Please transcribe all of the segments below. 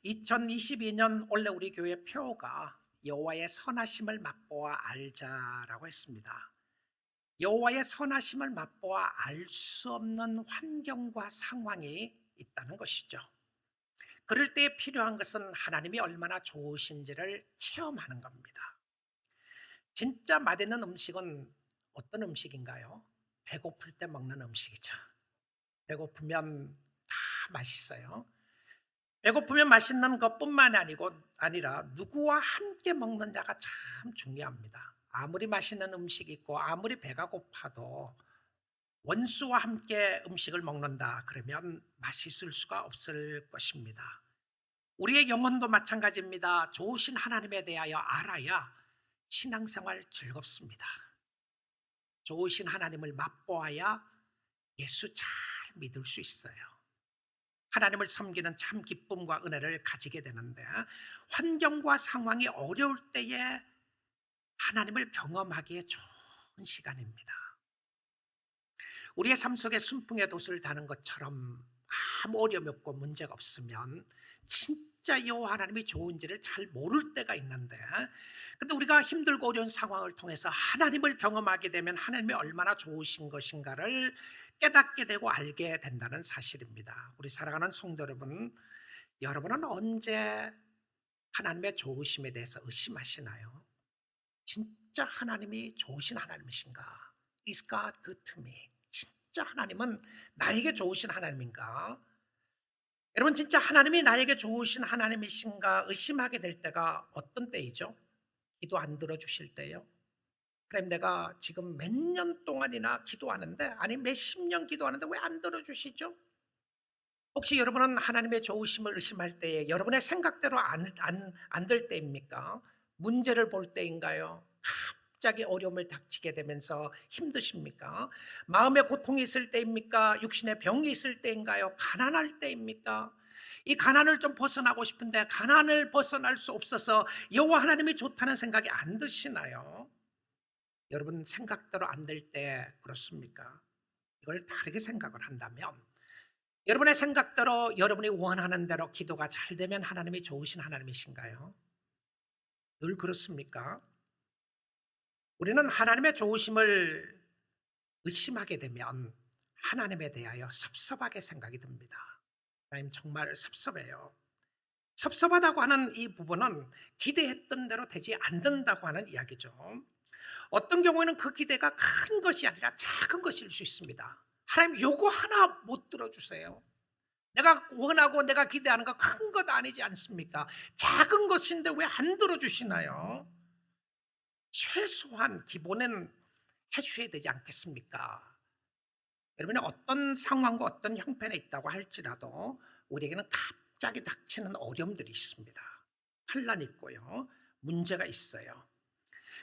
2022년 원래 우리 교회 표어가 여호와의 선하심을 맛보아 알자라고 했습니다. 여호와의 선하심을 맛보아 알 수 없는 환경과 상황이 있다는 것이죠. 그럴 때 필요한 것은 하나님이 얼마나 좋으신지를 체험하는 겁니다. 진짜 맛있는 음식은 어떤 음식인가요? 배고플 때 먹는 음식이죠. 배고프면 다 맛있어요. 배고프면 맛있는 것뿐만 아니라 누구와 함께 먹느냐가 참 중요합니다. 아무리 맛있는 음식이 있고 아무리 배가 고파도 원수와 함께 음식을 먹는다 그러면 맛있을 수가 없을 것입니다. 우리의 영혼도 마찬가지입니다. 좋으신 하나님에 대하여 알아야 신앙생활 즐겁습니다. 좋으신 하나님을 맛보아야 예수 잘 믿을 수 있어요. 하나님을 섬기는 참 기쁨과 은혜를 가지게 되는데, 환경과 상황이 어려울 때에 하나님을 경험하기에 좋은 시간입니다. 우리의 삶 속에 순풍의 돛을 다는 것처럼 아무 어려움이 없고 문제가 없으면 진짜 여호와 하나님이 좋은지를 잘 모를 때가 있는데, 근데 우리가 힘들고 어려운 상황을 통해서 하나님을 경험하게 되면 하나님이 얼마나 좋으신 것인가를 깨닫게 되고 알게 된다는 사실입니다. 우리 사랑하는 성도 여러분, 여러분은 언제 하나님의 좋으심에 대해서 의심하시나요? 진짜 하나님이 좋으신 하나님이신가? Is God good to me? 진짜 하나님은 나에게 좋으신 하나님인가? 여러분, 진짜 하나님이 나에게 좋으신 하나님이신가 의심하게 될 때가 어떤 때이죠? 기도 안 들어주실 때요? 하나님, 내가 지금 몇 년 동안이나 기도하는데, 아니 몇십 년 기도하는데 왜 안 들어주시죠? 혹시 여러분은 하나님의 좋으심을 의심할 때에 여러분의 생각대로 안 될 때입니까? 문제를 볼 때인가요? 갑자기 어려움을 닥치게 되면서 힘드십니까? 마음의 고통이 있을 때입니까? 육신의 병이 있을 때인가요? 가난할 때입니까? 이 가난을 좀 벗어나고 싶은데 가난을 벗어날 수 없어서 여호와 하나님이 좋다는 생각이 안 드시나요? 여러분, 생각대로 안 될 때 그렇습니까? 이걸 다르게 생각을 한다면, 여러분의 생각대로 여러분이 원하는 대로 기도가 잘 되면 하나님이 좋으신 하나님이신가요? 늘 그렇습니까? 우리는 하나님의 좋으심을 의심하게 되면 하나님에 대하여 섭섭하게 생각이 듭니다. 하나님 정말 섭섭해요. 섭섭하다고 하는 이 부분은 기대했던 대로 되지 않는다고 하는 이야기죠. 어떤 경우에는 그 기대가 큰 것이 아니라 작은 것일 수 있습니다. 하나님, 요거 하나 못 들어주세요. 내가 원하고 내가 기대하는 거 큰 것 아니지 않습니까? 작은 것인데 왜 안 들어주시나요? 최소한 기본은 해주셔야 되지 않겠습니까? 여러분이 어떤 상황과 어떤 형편에 있다고 할지라도 우리에게는 갑자기 닥치는 어려움들이 있습니다. 환난이 있고요, 문제가 있어요.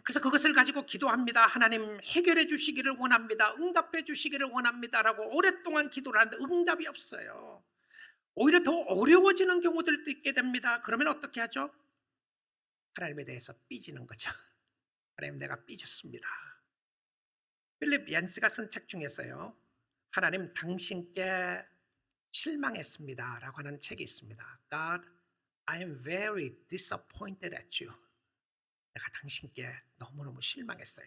그래서 그것을 가지고 기도합니다. 하나님, 해결해 주시기를 원합니다. 응답해 주시기를 원합니다라고 오랫동안 기도를 하는데 응답이 없어요. 오히려 더 어려워지는 경우들도 있게 됩니다. 그러면 어떻게 하죠? 하나님에 대해서 삐지는 거죠. 하나님, 내가 삐졌습니다. 필립 얀스가 쓴 책 중에서요, 하나님, 당신께 실망했습니다 라고 하는 책이 있습니다. God, I am very disappointed at you. 내가 당신께 너무너무 실망했어요.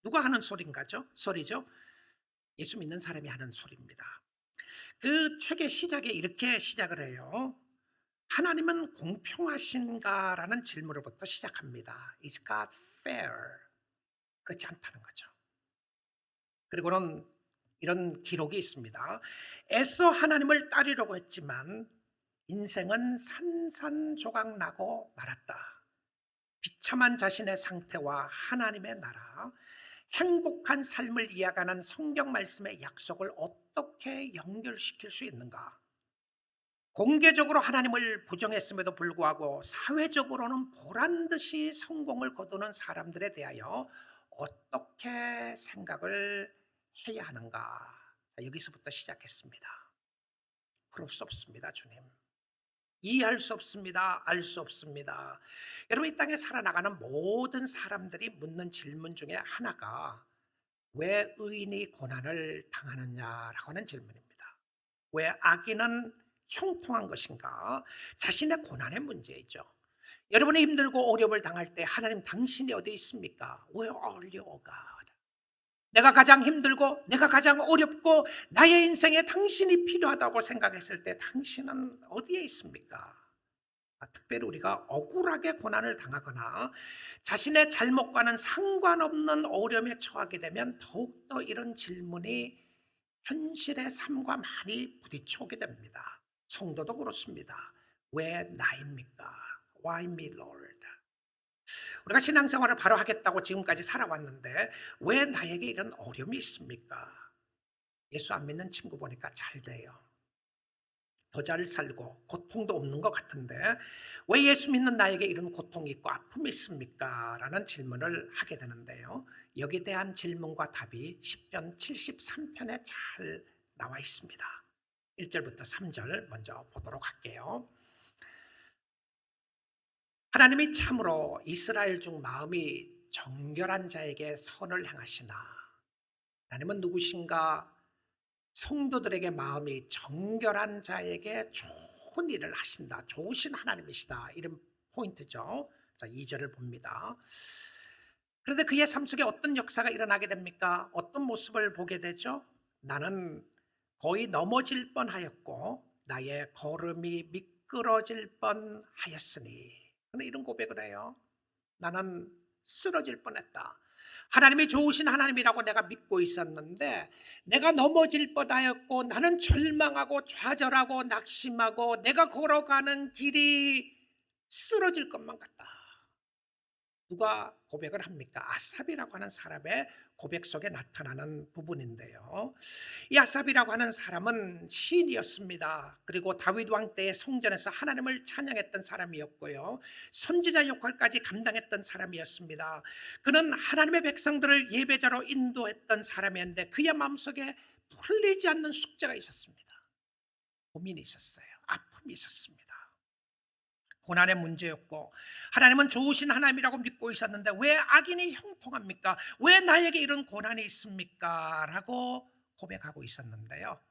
누가 하는 소리죠? 예수 믿는 사람이 하는 소리입니다. 그 책의 시작에 이렇게 시작을 해요. 하나님은 공평하신가라는 질문으로부터 시작합니다. Is God fair? 그렇지 않다는 거죠. 그리고는 이런 기록이 있습니다. 애써 하나님을 따르려고 했지만 인생은 산산조각 나고 말았다. 비참한 자신의 상태와 하나님의 나라, 행복한 삶을 이어가는 성경 말씀의 약속을 어떻게 연결시킬 수 있는가? 공개적으로 하나님을 부정했음에도 불구하고 사회적으로는 보란듯이 성공을 거두는 사람들에 대하여 어떻게 생각을 해야 하는가? 여기서부터 시작했습니다. 그럴 수 없습니다, 주님. 이해할 수 없습니다. 알 수 없습니다. 여러분, 이 땅에 살아나가는 모든 사람들이 묻는 질문 중에 하나가 왜 의인이 고난을 당하느냐라고 하는 질문입니다. 왜 악인은 형통한 것인가? 자신의 고난의 문제이죠. 여러분이 힘들고 어려움을 당할 때 하나님 당신이 어디 있습니까? Where are you, O God? 내가 가장 힘들고 내가 가장 어렵고 나의 인생에 당신이 필요하다고 생각했을 때 당신은 어디에 있습니까? 특별히 우리가 억울하게 고난을 당하거나 자신의 잘못과는 상관없는 어려움에 처하게 되면 더욱더 이런 질문이 현실의 삶과 많이 부딪혀오게 됩니다. 성도도 그렇습니다. 왜 나입니까? Why me, Lord? 우리가 신앙생활을 바로 하겠다고 지금까지 살아왔는데 왜 나에게 이런 어려움이 있습니까? 예수 안 믿는 친구 보니까 잘 돼요. 더 잘 살고 고통도 없는 것 같은데 왜 예수 믿는 나에게 이런 고통이 있고 아픔이 있습니까? 라는 질문을 하게 되는데요. 여기에 대한 질문과 답이 시편 73편에 잘 나와 있습니다. 1절부터 3절 먼저 보도록 할게요. 하나님이 참으로 이스라엘 중 마음이 정결한 자에게 선을 행하시나. 하나님은 누구신가? 성도들에게 마음이 정결한 자에게 좋은 일을 하신다. 좋으신 하나님이시다. 이런 포인트죠. 자, 2절을 봅니다. 그런데 그의 삶 속에 어떤 역사가 일어나게 됩니까? 어떤 모습을 보게 되죠? 나는 거의 넘어질 뻔하였고 나의 걸음이 미끄러질 뻔하였으니. 이런 고백을 해요. 나는 쓰러질 뻔했다. 하나님이 좋으신 하나님이라고 내가 믿고 있었는데 내가 넘어질 뻔하였고 나는 절망하고 좌절하고 낙심하고 내가 걸어가는 길이 쓰러질 것만 같다. 누가 고백을 합니까? 아삽이라고 하는 사람의 고백 속에 나타나는 부분인데요. 이 아삽이라고 하는 사람은 시인이었습니다. 그리고 다윗 왕 때의 성전에서 하나님을 찬양했던 사람이었고요. 선지자 역할까지 감당했던 사람이었습니다. 그는 하나님의 백성들을 예배자로 인도했던 사람이었는데 그의 마음속에 풀리지 않는 숙제가 있었습니다. 고민이 있었어요. 아픔이 있었습니다. 고난의 문제였고 하나님은 좋으신 하나님이라고 믿고 있었는데 왜 악인이 형통합니까? 왜 나에게 이런 고난이 있습니까? 라고 고백하고 있었는데요.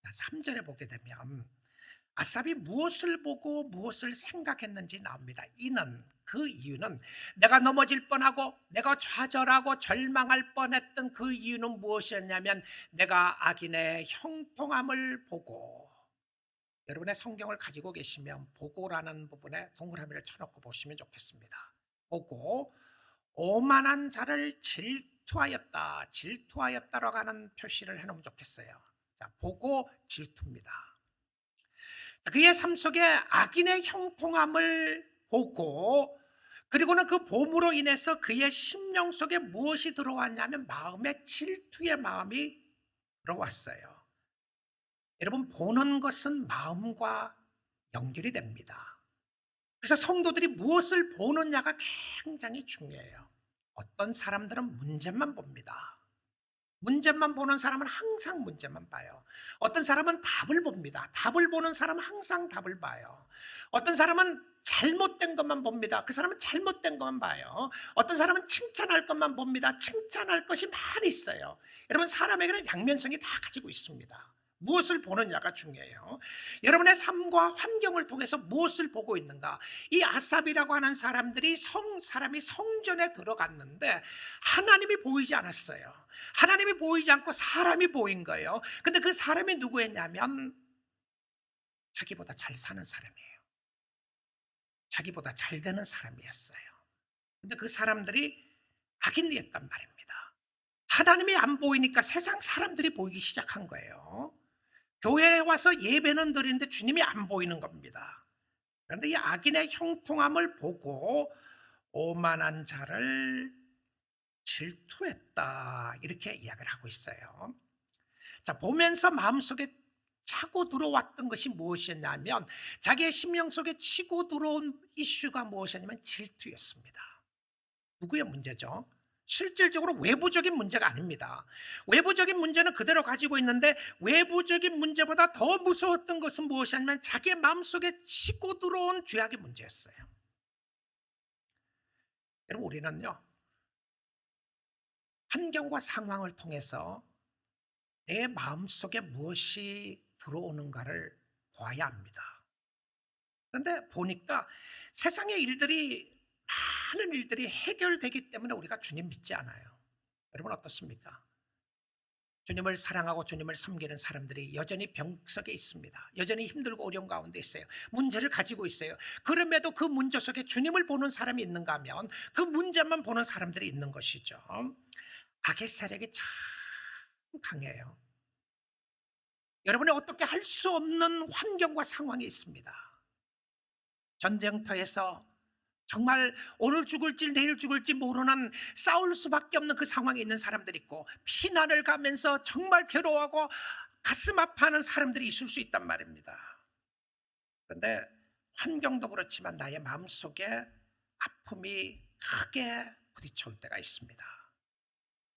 3절에 보게 되면 아삽이 무엇을 보고 무엇을 생각했는지 나옵니다. 그 이유는 내가 넘어질 뻔하고 내가 좌절하고 절망할 뻔했던 그 이유는 무엇이었냐면 내가 악인의 형통함을 보고. 여러분의 성경을 가지고 계시면 보고라는 부분에 동그라미를 쳐놓고 보시면 좋겠습니다. 보고 오만한 자를 질투하였다. 질투하였다라고 하는 표시를 해놓으면 좋겠어요. 자, 보고 질투입니다. 그의 삶 속에 악인의 형통함을 보고 그리고는 그 봄으로 인해서 그의 심령 속에 무엇이 들어왔냐면 마음에 질투의 마음이 들어왔어요. 여러분, 보는 것은 마음과 연결이 됩니다. 그래서 성도들이 무엇을 보느냐가 굉장히 중요해요. 어떤 사람들은 문제만 봅니다. 문제만 보는 사람은 항상 문제만 봐요. 어떤 사람은 답을 봅니다. 답을 보는 사람은 항상 답을 봐요. 어떤 사람은 잘못된 것만 봅니다. 그 사람은 잘못된 것만 봐요. 어떤 사람은 칭찬할 것만 봅니다. 칭찬할 것이 많이 있어요. 여러분, 사람에게는 양면성이 다 가지고 있습니다. 무엇을 보느냐가 중요해요. 여러분의 삶과 환경을 통해서 무엇을 보고 있는가? 이 아삽이라고 하는 사람이 성전에 들어갔는데 하나님이 보이지 않았어요. 하나님이 보이지 않고 사람이 보인 거예요. 근데 그 사람이 누구였냐면 자기보다 잘 사는 사람이에요. 자기보다 잘 되는 사람이었어요. 근데 그 사람들이 악인이었단 말입니다. 하나님이 안 보이니까 세상 사람들이 보이기 시작한 거예요. 교회에 와서 예배는 드리는데 주님이 안 보이는 겁니다. 그런데 이 악인의 형통함을 보고 오만한 자를 질투했다, 이렇게 이야기를 하고 있어요. 자, 보면서 마음속에 차고 들어왔던 것이 무엇이었냐면 자기의 심령 속에 치고 들어온 이슈가 무엇이었냐면 질투였습니다. 누구의 문제죠? 실질적으로 외부적인 문제가 아닙니다. 외부적인 문제는 그대로 가지고 있는데 외부적인 문제보다 더 무서웠던 것은 무엇이냐면 자기의 마음속에 치고 들어온 죄악의 문제였어요. 여러분, 우리는요, 환경과 상황을 통해서 내 마음속에 무엇이 들어오는가를 보아야 합니다. 그런데 보니까 세상의 일들이, 많은 일들이 해결되기 때문에 우리가 주님 믿지 않아요. 여러분 어떻습니까? 주님을 사랑하고 주님을 섬기는 사람들이 여전히 병석에 있습니다. 여전히 힘들고 어려운 가운데 있어요. 문제를 가지고 있어요. 그럼에도 그 문제 속에 주님을 보는 사람이 있는가 하면 그 문제만 보는 사람들이 있는 것이죠. 악의 세력이 참 강해요. 여러분이 어떻게 할 수 없는 환경과 상황이 있습니다. 전쟁터에서 정말 오늘 죽을지 내일 죽을지 모르는, 싸울 수밖에 없는 그 상황에 있는 사람들이 있고, 피난을 가면서 정말 괴로워하고 가슴 아파하는 사람들이 있을 수 있단 말입니다. 그런데 환경도 그렇지만 나의 마음속에 아픔이 크게 부딪혀올 때가 있습니다.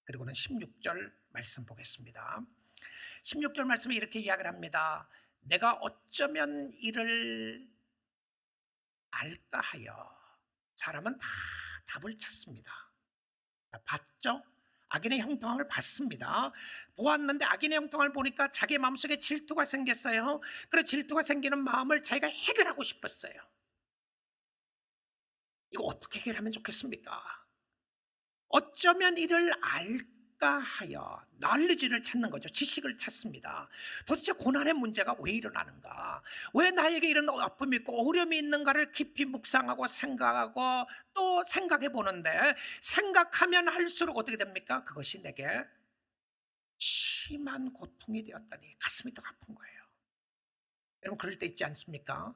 그리고는 16절 말씀 보겠습니다. 16절 말씀에 이렇게 이야기를 합니다. 내가 어쩌면 이를 알까 하여. 사람은 다 답을 찾습니다. 봤죠? 악인의 형통함을 봤습니다. 보았는데 악인의 형통함을 보니까 자기 마음속에 질투가 생겼어요. 그래서 질투가 생기는 마음을 자기가 해결하고 싶었어요. 이거 어떻게 해결하면 좋겠습니까? 어쩌면 이를 알까 하여 knowledge를 찾는 거죠. 지식을 찾습니다. 도대체 고난의 문제가 왜 일어나는가? 왜 나에게 이런 아픔이 있고 어려움이 있는가를 깊이 묵상하고 생각하고 또 생각해 보는데, 생각하면 할수록 어떻게 됩니까? 그것이 내게 심한 고통이 되었다니 가슴이 더 아픈 거예요. 여러분 그럴 때 있지 않습니까?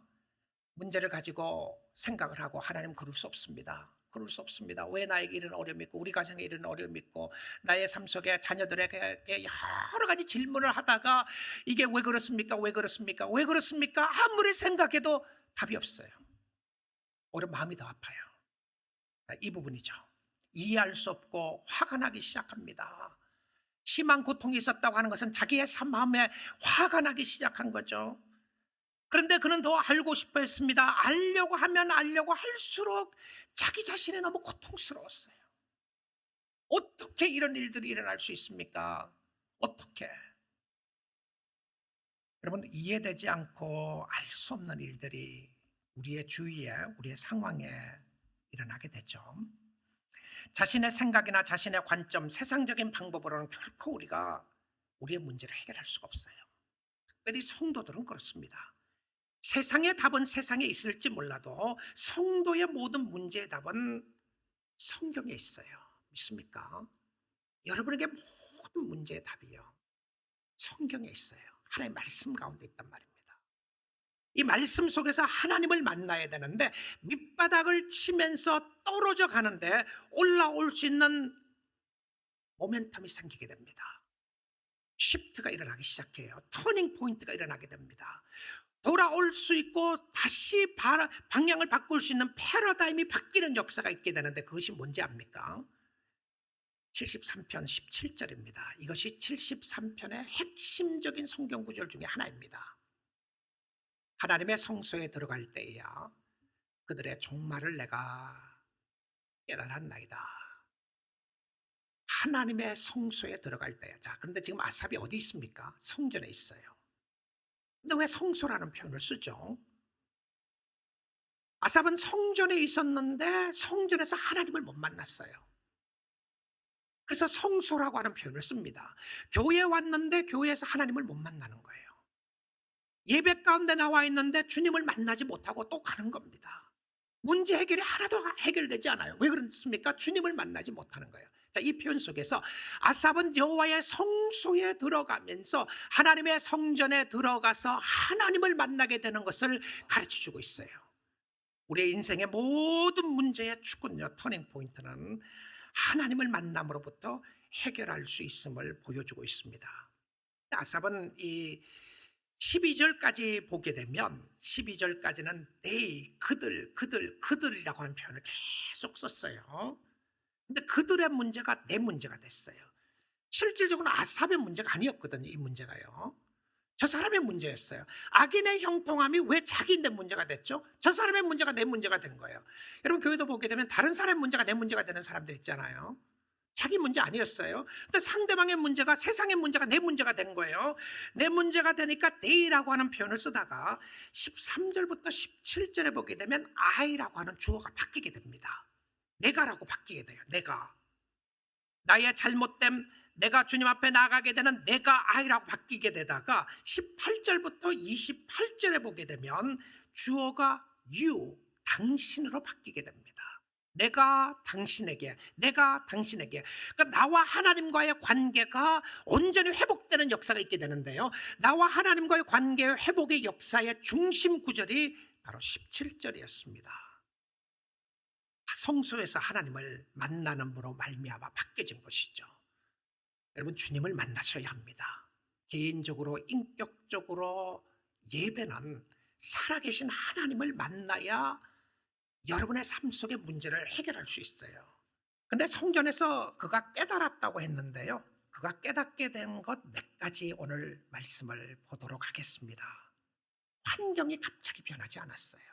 문제를 가지고 생각을 하고 하나님 그럴 수 없습니다. 그럴 수 없습니다. 왜 나에게 이런 어려움이 있고 우리 가정에 이런 어려움이 있고 나의 삶 속에 자녀들에게 여러 가지 질문을 하다가 이게 왜 그렇습니까? 왜 그렇습니까? 왜 그렇습니까? 아무리 생각해도 답이 없어요. 오히려 마음이 더 아파요. 이 부분이죠. 이해할 수 없고 화가 나기 시작합니다. 심한 고통이 있었다고 하는 것은 자기의 마음에 화가 나기 시작한 거죠. 그런데 그는 더 알고 싶어 했습니다. 알려고 하면 알려고 할수록 자기 자신이 너무 고통스러웠어요. 어떻게 이런 일들이 일어날 수 있습니까? 어떻게? 여러분 이해되지 않고 알 수 없는 일들이 우리의 주위에, 우리의 상황에 일어나게 되죠. 자신의 생각이나 자신의 관점, 세상적인 방법으로는 결코 우리가 우리의 문제를 해결할 수가 없어요. 특별히 성도들은 그렇습니다. 세상의 답은 세상에 있을지 몰라도 성도의 모든 문제의 답은 성경에 있어요. 믿습니까? 여러분에게 모든 문제의 답이요, 성경에 있어요. 하나님의 말씀 가운데 있단 말입니다. 이 말씀 속에서 하나님을 만나야 되는데 밑바닥을 치면서 떨어져 가는데 올라올 수 있는 모멘텀이 생기게 됩니다. 시프트가 일어나기 시작해요. 터닝 포인트가 일어나게 됩니다. 돌아올 수 있고 다시 방향을 바꿀 수 있는 패러다임이 바뀌는 역사가 있게 되는데 그것이 뭔지 압니까? 73편 17절입니다. 이것이 73편의 핵심적인 성경 구절 중에 하나입니다. 하나님의 성소에 들어갈 때에야 그들의 종말을 내가 깨달았나이다. 하나님의 성소에 들어갈 때야. 자, 그런데 지금 아삽이 어디 있습니까? 성전에 있어요. 근데 왜 성소라는 표현을 쓰죠? 아삽은 성전에 있었는데 성전에서 하나님을 못 만났어요. 그래서 성소라고 하는 표현을 씁니다. 교회에 왔는데 교회에서 하나님을 못 만나는 거예요. 예배 가운데 나와 있는데 주님을 만나지 못하고 또 가는 겁니다. 문제 해결이 하나도 해결되지 않아요. 왜 그렇습니까? 주님을 만나지 못하는 거예요. 자, 이 표현 속에서 아삽은 여호와의 성소에 들어가면서 하나님의 성전에 들어가서 하나님을 만나게 되는 것을 가르쳐주고 있어요. 우리의 인생의 모든 문제의 축은요, 터닝 포인트는 하나님을 만남으로부터 해결할 수 있음을 보여주고 있습니다. 아삽은 이 12절까지 보게 되면 12절까지는 they, 그들이라고 하는 표현을 계속 썼어요. 근데 그들의 문제가 내 문제가 됐어요. 실질적으로 아삽의 문제가 아니었거든요. 이 문제가요, 저 사람의 문제였어요. 악인의 형통함이 왜 자기인데 문제가 됐죠? 저 사람의 문제가 내 문제가 된 거예요. 여러분 교회도 보게 되면 다른 사람의 문제가 내 문제가 되는 사람들 있잖아요. 자기 문제 아니었어요. 근데 상대방의 문제가, 세상의 문제가 내 문제가 된 거예요. 내 문제가 되니까 they라고 하는 표현을 쓰다가 13절부터 17절에 보게 되면 I라고 하는 주어가 바뀌게 됩니다. 내가라고 바뀌게 돼요. 내가. 나의 잘못됨, 내가 주님 앞에 나가게 되는 내가 I라고 바뀌게 되다가 18절부터 28절에 보게 되면 주어가 you, 당신으로 바뀌게 됩니다. 내가 당신에게. 그러니까 나와 하나님과의 관계가 온전히 회복되는 역사가 있게 되는데요, 나와 하나님과의 관계의 회복의 역사의 중심 구절이 바로 17절이었습니다. 성소에서 하나님을 만나는 분으로 말미암아 바뀌어진 것이죠. 여러분, 주님을 만나셔야 합니다. 개인적으로, 인격적으로. 예배는 살아계신 하나님을 만나야 여러분의 삶 속의 문제를 해결할 수 있어요. 근데 성전에서 그가 깨달았다고 했는데요, 그가 깨닫게 된 것 몇 가지 오늘 말씀을 보도록 하겠습니다. 환경이 갑자기 변하지 않았어요.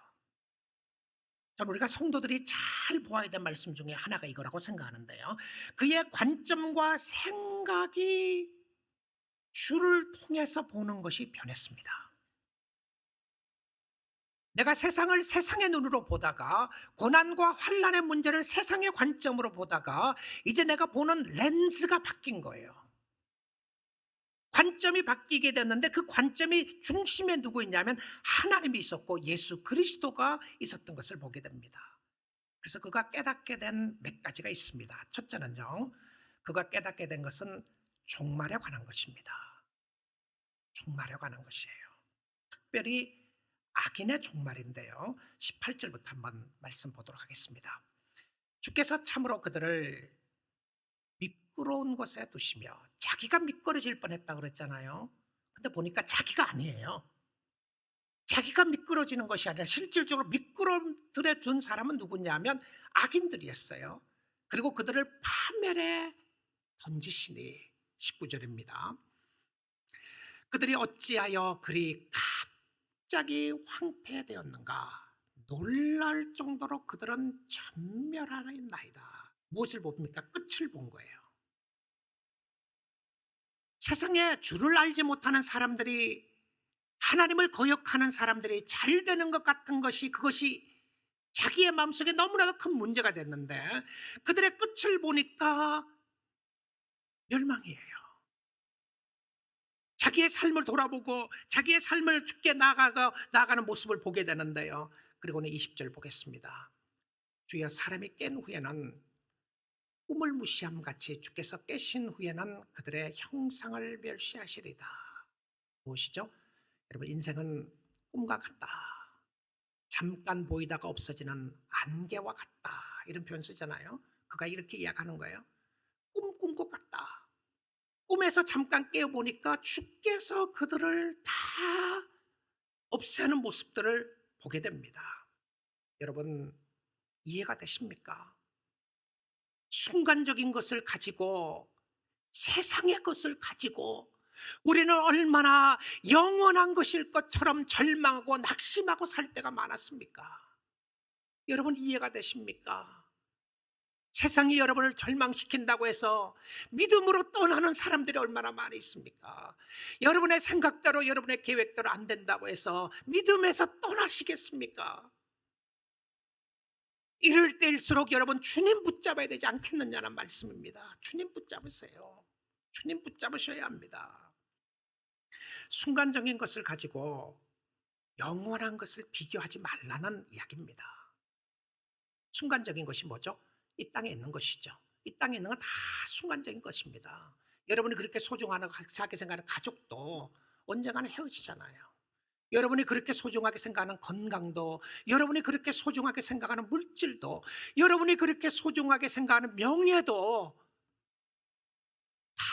저는 우리가 성도들이 잘 보아야 될 말씀 중에 하나가 이거라고 생각하는데요, 그의 관점과 생각이 주를 통해서 보는 것이 변했습니다. 내가 세상을 세상의 눈으로 보다가, 고난과 환난의 문제를 세상의 관점으로 보다가 이제 내가 보는 렌즈가 바뀐 거예요. 관점이 바뀌게 됐는데 그 관점이 중심에 누구 있냐면 하나님이 있었고 예수 그리스도가 있었던 것을 보게 됩니다. 그래서 그가 깨닫게 된 몇 가지가 있습니다. 첫째는요, 그가 깨닫게 된 것은 종말에 관한 것입니다. 종말에 관한 것이에요. 특별히 악인의 종말인데요, 18절부터 한번 말씀 보도록 하겠습니다. 주께서 참으로 그들을 미끄러운 곳에 두시며, 자기가 미끄러질 뻔했다고 그랬잖아요. 근데 보니까 자기가 아니에요. 자기가 미끄러지는 것이 아니라 실질적으로 미끄럼들에 둔 사람은 누구냐면 악인들이었어요. 그리고 그들을 파멸에 던지시니, 19절입니다. 그들이 어찌하여 그리 갑자기 황폐되었는가. 놀랄 정도로 그들은 전멸하나이다. 무엇을 봅니까? 끝을 본 거예요. 세상에 주를 알지 못하는 사람들이, 하나님을 거역하는 사람들이 잘 되는 것 같은 것이, 그것이 자기의 마음속에 너무나도 큰 문제가 됐는데 그들의 끝을 보니까 멸망이에요. 자기의 삶을 돌아보고 자기의 삶을 죽게 나아가는 모습을 보게 되는데요, 그리고는 20절 보겠습니다. 주여, 사람이 깬 후에는 꿈을 무시함 같이 주께서 깨신 후에는 그들의 형상을 멸시하시리다. 무엇이죠? 여러분, 인생은 꿈과 같다. 잠깐 보이다가 없어지는 안개와 같다. 이런 표현 쓰잖아요. 그가 이렇게 이야기하는 거예요. 꿈 꾼 것 같다. 꿈에서 잠깐 깨어보니까 주께서 그들을 다 없애는 모습들을 보게 됩니다. 여러분, 이해가 되십니까? 순간적인 것을 가지고, 세상의 것을 가지고 우리는 얼마나 영원한 것일 것처럼 절망하고 낙심하고 살 때가 많았습니까? 여러분, 이해가 되십니까? 세상이 여러분을 절망시킨다고 해서 믿음으로 떠나는 사람들이 얼마나 많이 있습니까? 여러분의 생각대로, 여러분의 계획대로 안 된다고 해서 믿음에서 떠나시겠습니까? 이럴 때일수록 여러분, 주님 붙잡아야 되지 않겠느냐는 말씀입니다. 주님 붙잡으세요. 주님 붙잡으셔야 합니다. 순간적인 것을 가지고 영원한 것을 비교하지 말라는 이야기입니다. 순간적인 것이 뭐죠? 이 땅에 있는 것이죠. 이 땅에 있는 건 다 순간적인 것입니다. 여러분이 그렇게 소중하게 생각하는 가족도 언젠가는 헤어지잖아요. 여러분이 그렇게 소중하게 생각하는 건강도, 여러분이 그렇게 소중하게 생각하는 물질도, 여러분이 그렇게 소중하게 생각하는 명예도 다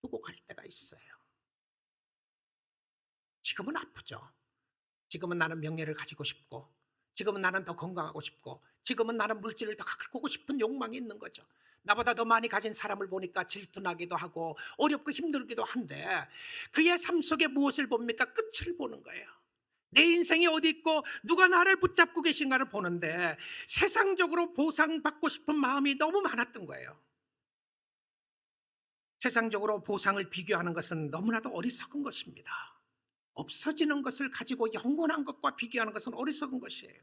두고 갈 때가 있어요. 지금은 아프죠. 지금은 나는 명예를 가지고 싶고, 지금은 나는 더 건강하고 싶고, 지금은 나는 물질을 더 갖고 싶은 욕망이 있는 거죠. 나보다 더 많이 가진 사람을 보니까 질투나기도 하고 어렵고 힘들기도 한데, 그의 삶 속에 무엇을 봅니까? 끝을 보는 거예요. 내 인생이 어디 있고 누가 나를 붙잡고 계신가를 보는데 세상적으로 보상받고 싶은 마음이 너무 많았던 거예요. 세상적으로 보상을 비교하는 것은 너무나도 어리석은 것입니다. 없어지는 것을 가지고 영원한 것과 비교하는 것은 어리석은 것이에요.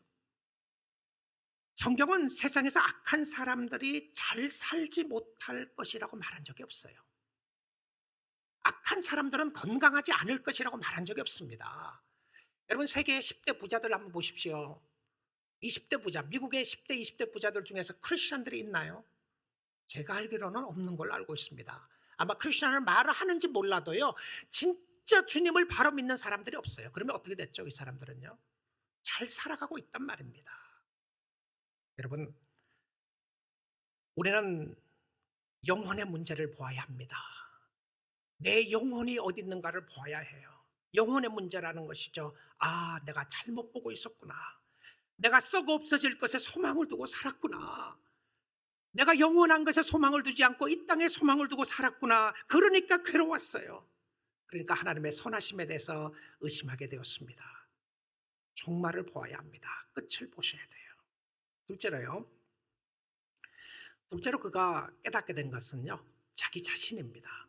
성경은 세상에서 악한 사람들이 잘 살지 못할 것이라고 말한 적이 없어요. 악한 사람들은 건강하지 않을 것이라고 말한 적이 없습니다. 여러분, 세계 10대 부자들 한번 보십시오. 20대 부자, 미국의 10대, 20대 부자들 중에서 크리스천들이 있나요? 제가 알기로는 없는 걸로 알고 있습니다. 아마 크리스천을 말을 하는지 몰라도요, 진짜 주님을 바로 믿는 사람들이 없어요. 그러면 어떻게 됐죠? 이 사람들은요, 잘 살아가고 있단 말입니다. 여러분, 우리는 영혼의 문제를 보아야 합니다. 내 영혼이 어디 있는가를 보아야 해요. 영혼의 문제라는 것이죠. 아, 내가 잘못 보고 있었구나. 내가 썩어 없어질 것에 소망을 두고 살았구나. 내가 영원한 것에 소망을 두지 않고 이 땅에 소망을 두고 살았구나. 그러니까 괴로웠어요. 그러니까 하나님의 선하심에 대해서 의심하게 되었습니다. 종말을 보아야 합니다. 끝을 보셔야 돼요. 둘째로 그가 깨닫게 된 것은요, 자기 자신입니다.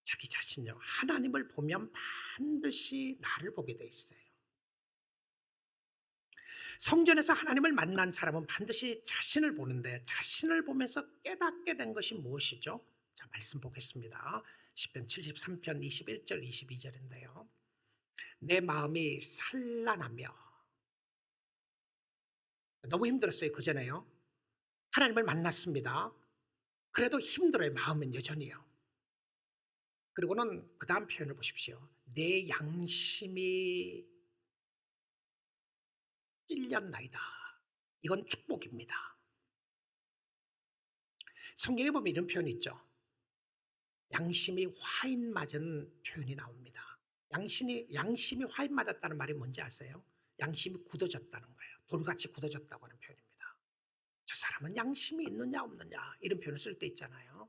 자기 자신요. 하나님을 보면 반드시 나를 보게 돼 있어요. 성전에서 하나님을 만난 사람은 반드시 자신을 보는데, 자신을 보면서 깨닫게 된 것이 무엇이죠? 자, 말씀 보겠습니다. 시편 73편 21절 22절인데요. 내 마음이 산란하며, 너무 힘들었어요. 그전에요. 하나님을 만났습니다. 그래도 힘들어요. 마음은 여전히요. 그리고는 그 다음 표현을 보십시오. 내 양심이 찔렸나이다. 이건 축복입니다. 성경에 보면 이런 표현이 있죠. 양심이 화인 맞은 표현이 나옵니다. 양심이 화인 맞았다는 말이 뭔지 아세요? 양심이 굳어졌다는 거예요. 돌같이 굳어졌다고 하는 표현입니다. 저 사람은 양심이 있느냐 없느냐 이런 표현을 쓸 때 있잖아요.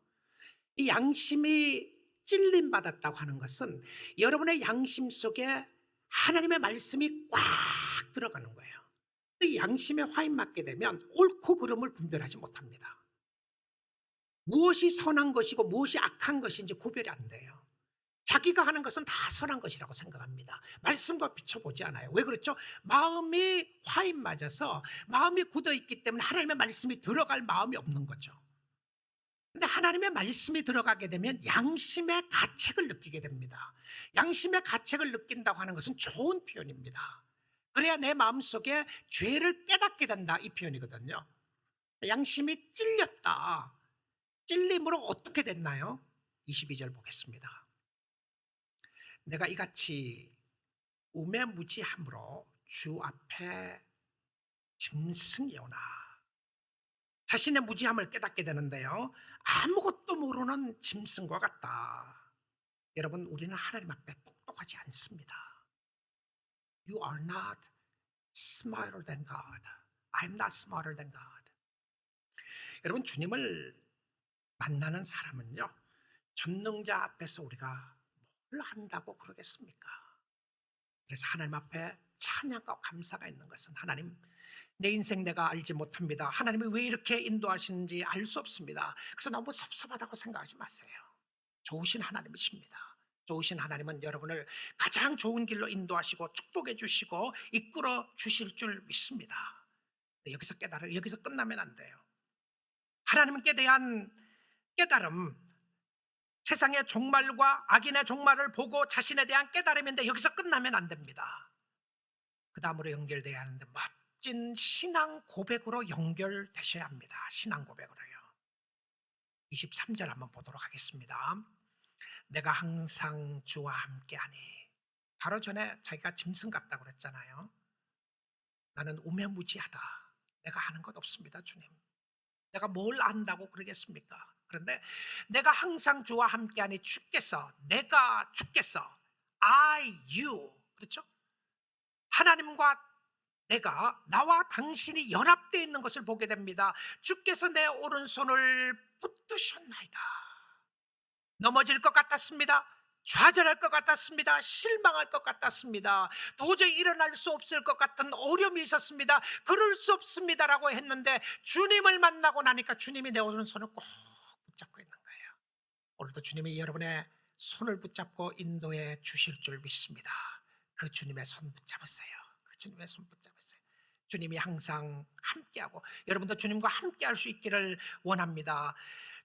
이 양심이 찔림 받았다고 하는 것은 여러분의 양심 속에 하나님의 말씀이 꽉 들어가는 거예요. 이 양심에 화인 맞게 되면 옳고 그름을 분별하지 못합니다. 무엇이 선한 것이고 무엇이 악한 것인지 구별이 안 돼요. 자기가 하는 것은 다 선한 것이라고 생각합니다. 말씀과 비춰보지 않아요. 왜 그렇죠? 마음이 화인 맞아서 마음이 굳어있기 때문에 하나님의 말씀이 들어갈 마음이 없는 거죠. 근데 하나님의 말씀이 들어가게 되면 양심의 가책을 느끼게 됩니다. 양심의 가책을 느낀다고 하는 것은 좋은 표현입니다. 그래야 내 마음속에 죄를 깨닫게 된다, 이 표현이거든요. 양심이 찔렸다. 찔림으로 어떻게 됐나요? 22절 보겠습니다. 내가 이같이 우매무지함으로 주 앞에 짐승이 오나. 자신의 무지함을 깨닫게 되는데요, 아무것도 모르는 짐승과 같다. 여러분, 우리는 하나님 앞에 똑똑하지 않습니다. You are not smarter than God. I'm not smarter than God. 여러분, 주님을 만나는 사람은요, 전능자 앞에서 우리가 뭘 한다고 그러겠습니까? 그래서 하나님 앞에 찬양과 감사가 있는 것은, 하나님, 내 인생 내가 알지 못합니다. 하나님이 왜 이렇게 인도하시는지 알 수 없습니다. 그래서 너무 섭섭하다고 생각하지 마세요. 좋으신 하나님이십니다. 좋으신 하나님은 여러분을 가장 좋은 길로 인도하시고 축복해 주시고 이끌어 주실 줄 믿습니다. 여기서 끝나면 안 돼요. 하나님께 대한 깨달음, 세상의 종말과 악인의 종말을 보고 자신에 대한 깨달음인데 여기서 끝나면 안 됩니다. 그 다음으로 연결돼야 하는데 멋진 신앙 고백으로 연결되셔야 합니다. 신앙 고백으로요. 23절 한번 보도록 하겠습니다. 내가 항상 주와 함께하니. 바로 전에 자기가 짐승 같다고 그랬잖아요. 나는 우매무지하다. 내가 하는 것 없습니다, 주님. 내가 뭘 안다고 그러겠습니까? 그런데 내가 항상 주와 함께하니 내가 주께서 you, 그렇죠? 하나님과 나와 당신이 연합되어 있는 것을 보게 됩니다. 주께서 내 오른손을 붙드셨나이다. 넘어질 것 같았습니다. 좌절할 것 같았습니다. 실망할 것 같았습니다. 도저히 일어날 수 없을 것 같은 어려움이 있었습니다. 그럴 수 없습니다라고 했는데 주님을 만나고 나니까 주님이 내 오른손을 꼭 붙잡고 있는 거예요. 오늘도 주님이 여러분의 손을 붙잡고 인도해 주실 줄 믿습니다. 그 주님의 손 붙잡으세요. 그 주님의 손 붙잡으세요. 주님이 항상 함께하고 여러분도 주님과 함께할 수 있기를 원합니다.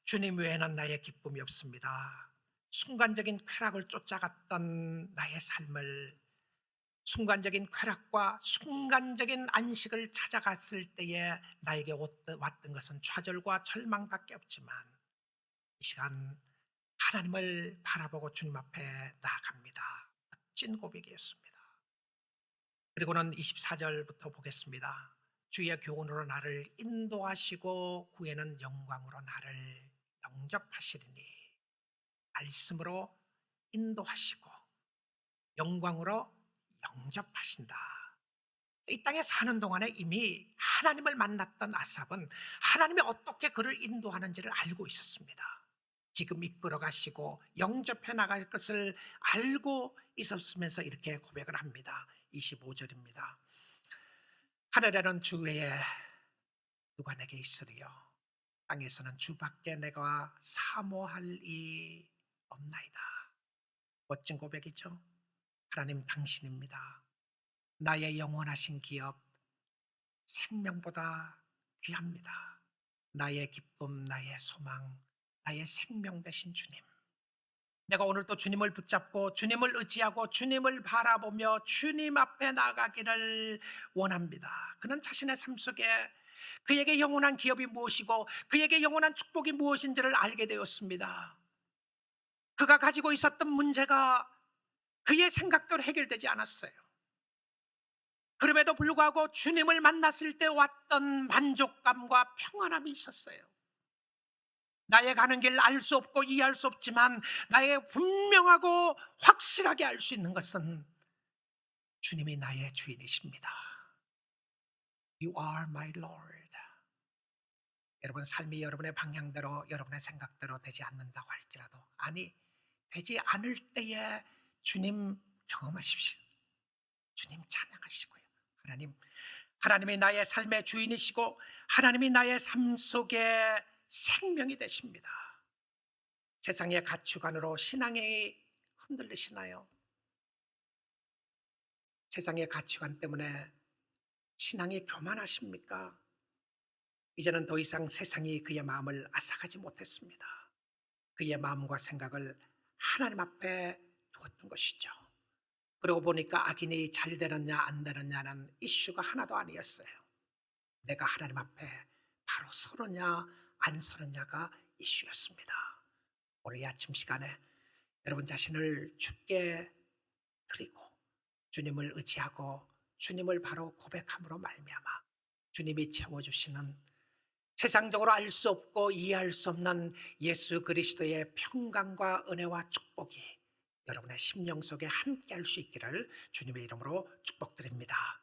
주님 외에는 나의 기쁨이 없습니다. 순간적인 쾌락을 쫓아갔던 나의 삶을, 순간적인 쾌락과 순간적인 안식을 찾아갔을 때에 나에게 왔던 것은 좌절과 절망밖에 없지만 이 시간 하나님을 바라보고 주님 앞에 나아갑니다. 멋진 고백이었습니다. 그리고는 24절부터 보겠습니다. 주의 교훈으로 나를 인도하시고 후에는 영광으로 나를 영접하시리니. 말씀으로 인도하시고 영광으로 영접하신다. 이 땅에 사는 동안에 이미 하나님을 만났던 아삽은 하나님이 어떻게 그를 인도하는지를 알고 있었습니다. 지금 이끌어 가시고 영접해 나갈 것을 알고 있었으면서 이렇게 고백을 합니다. 25절입니다. 하늘에는 주 외에 누가 내게 있으리요? 땅에서는 주밖에 내가 사모할 이 없나이다. 멋진 고백이죠. 하나님 당신입니다. 나의 영원하신 기업, 생명보다 귀합니다. 나의 기쁨, 나의 소망, 나의 생명 되신 주님. 내가 오늘도 주님을 붙잡고 주님을 의지하고 주님을 바라보며 주님 앞에 나가기를 원합니다. 그는 자신의 삶 속에 그에게 영원한 기업이 무엇이고 그에게 영원한 축복이 무엇인지를 알게 되었습니다. 그가 가지고 있었던 문제가 그의 생각대로 해결되지 않았어요. 그럼에도 불구하고 주님을 만났을 때 왔던 만족감과 평안함이 있었어요. 나의 가는 길 알 수 없고 이해할 수 없지만 나의 분명하고 확실하게 알 수 있는 것은 주님이 나의 주인이십니다. You are my Lord. 여러분 삶이 여러분의 방향대로 여러분의 생각대로 되지 않는다고 할지라도, 아니 되지 않을 때에 주님 경험하십시오. 주님 찬양하시고요. 하나님이 나의 삶의 주인이시고 하나님이 나의 삶 속에 생명이 되십니다. 세상의 가치관으로 신앙이 흔들리시나요? 세상의 가치관 때문에 신앙이 교만하십니까? 이제는 더 이상 세상이 그의 마음을 앗아가지 못했습니다. 그의 마음과 생각을 하나님 앞에 두었던 것이죠. 그러고 보니까 악인이 잘 되느냐 안 되느냐는 이슈가 하나도 아니었어요. 내가 하나님 앞에 바로 서느냐 안 서느냐가 이슈였습니다. 오늘 이 아침 시간에 여러분 자신을 주께 드리고 주님을 의지하고 주님을 바로 고백함으로 말미암아 주님이 채워주시는 세상적으로 알 수 없고 이해할 수 없는 예수 그리스도의 평강과 은혜와 축복이 여러분의 심령 속에 함께 할 수 있기를 주님의 이름으로 축복드립니다.